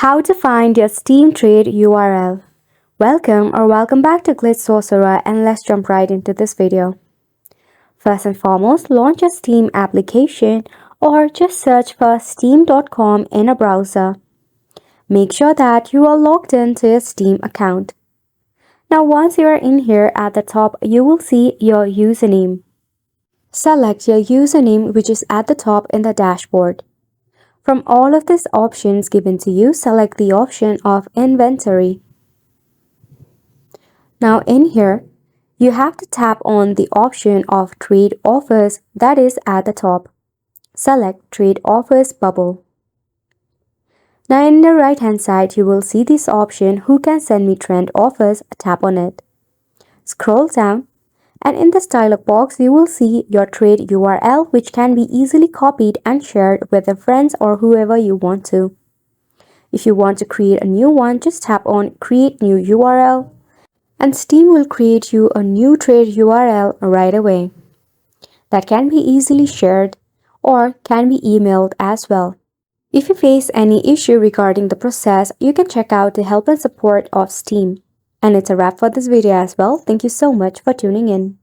How to find your Steam trade URL. Welcome back to Glitch Sorcerer, and let's jump right into this video. First and foremost, launch a Steam application or just search for steam.com in a browser. Make sure that you are logged into your Steam account. Now once you are in here, at the top you will see your username. Select your username, which is at the top in the dashboard. From all of these options given to you, select the option of Inventory. Now in here, you have to tap on the option of Trade Offers that is at the top. Select Trade Offers bubble. Now in the right hand side, you will see this option, Who can send me trend offers? Tap on it. Scroll down, and in this dialog box, you will see your trade URL, which can be easily copied and shared with your friends or whoever you want to. If you want to create a new one, just tap on Create New URL, and Steam will create you a new trade URL right away. That can be easily shared or can be emailed as well. If you face any issue regarding the process, you can check out the help and support of Steam. And it's a wrap for this video as well. Thank you so much for tuning in.